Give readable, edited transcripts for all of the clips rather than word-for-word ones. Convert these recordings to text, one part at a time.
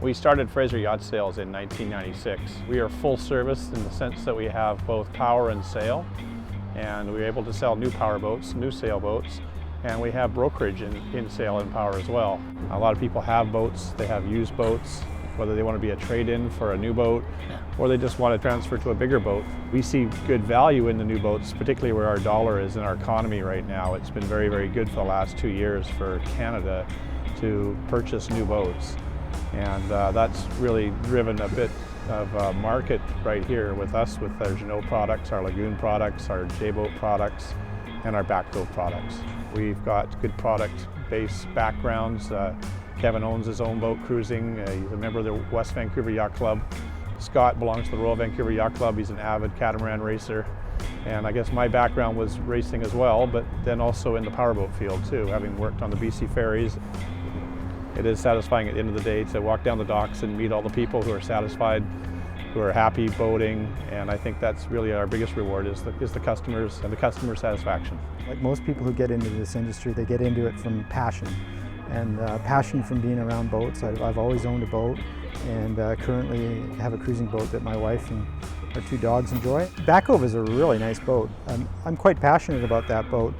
We started Fraser Yacht Sales in 1996. We are full service in the sense that we have both power and sail, and we're able to sell new power boats, new sailboats, and we have brokerage in sail and power as well. A lot of people have boats, they have used boats, whether they want to be a trade-in for a new boat or they just want to transfer to a bigger boat. We see good value in the new boats, particularly where our dollar is in our economy right now. It's been very, very good for the last 2 years for Canada to purchase new boats. And that's really driven a bit of a market right here with us, with our Jeanneau products, our Lagoon products, our J-boat products, and our backboat products. We've got good product-based backgrounds. Kevin owns his own boat cruising. He's a member of the West Vancouver Yacht Club. Scott belongs to the Royal Vancouver Yacht Club. He's an avid catamaran racer. And I guess my background was racing as well, but then also in the powerboat field too, having worked on the BC ferries. It is satisfying at the end of the day to walk down the docks and meet all the people who are satisfied, who are happy boating, and I think that's really our biggest reward is the customers and the customer satisfaction. Like most people who get into this industry, they get into it from passion. And passion from being around boats. I've always owned a boat, and currently have a cruising boat that my wife and our 2 dogs enjoy. Backhoe is a really nice boat. I'm quite passionate about that boat.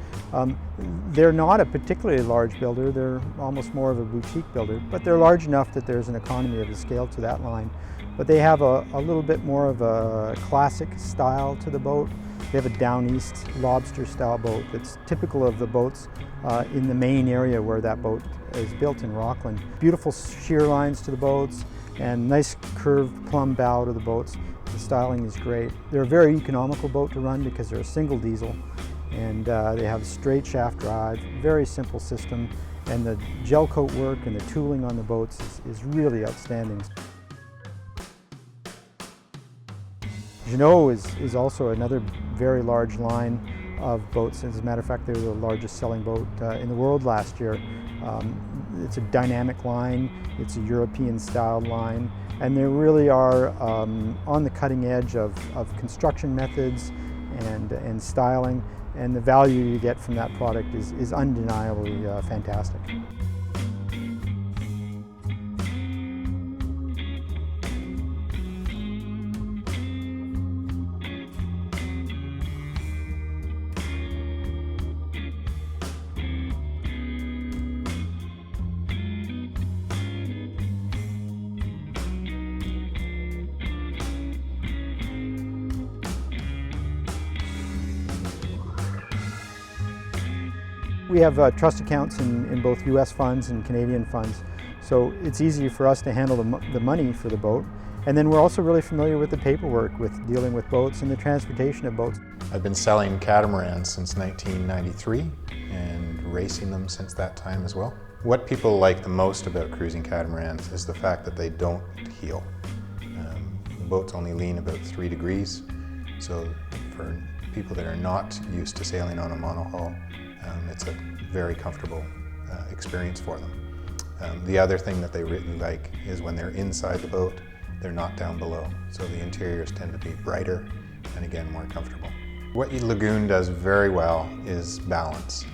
They're not a particularly large builder, they're almost more of a boutique builder, but they're large enough that there's an economy of scale to that line. But they have a little bit more of a classic style to the boat. They have a down east lobster style boat that's typical of the boats in the main area where that boat is built in Rockland. Beautiful shear lines to the boats and nice curved plumb bow to the boats. The styling is great. They're a very economical boat to run because they're a single diesel, and they have straight shaft drive, very simple system, and the gel coat work and the tooling on the boats is really outstanding. Jeanneau is also another very large line of boats. As a matter of fact, they were the largest selling boat in the world last year. It's a dynamic line, it's a European styled line, and they really are on the cutting edge of construction methods and styling, and the value you get from that product is undeniably fantastic. We have trust accounts in both U.S. funds and Canadian funds, so it's easy for us to handle the money for the boat. And then we're also really familiar with the paperwork, with dealing with boats and the transportation of boats. I've been selling catamarans since 1993 and racing them since that time as well. What people like the most about cruising catamarans is the fact that they don't heel. The boats only lean about 3 degrees, so for people that are not used to sailing on a monohull, it's a very comfortable experience for them. The other thing that they really like is when they're inside the boat, they're not down below, so the interiors tend to be brighter and again more comfortable. What Lagoon does very well is balance.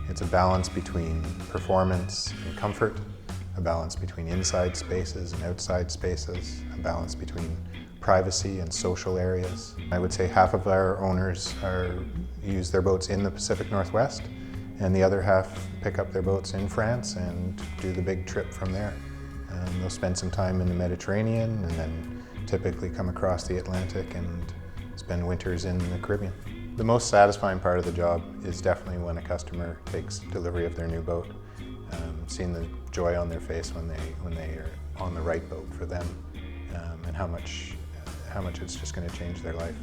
It's a balance between performance and comfort, a balance between inside spaces and outside spaces, a balance between privacy and social areas. I would say half of our owners use their boats in the Pacific Northwest, and the other half pick up their boats in France and do the big trip from there. They'll spend some time in the Mediterranean and then typically come across the Atlantic and spend winters in the Caribbean. The most satisfying part of the job is definitely when a customer takes delivery of their new boat, seeing the joy on their face when they are on the right boat for them, and how much it's just going to change their life.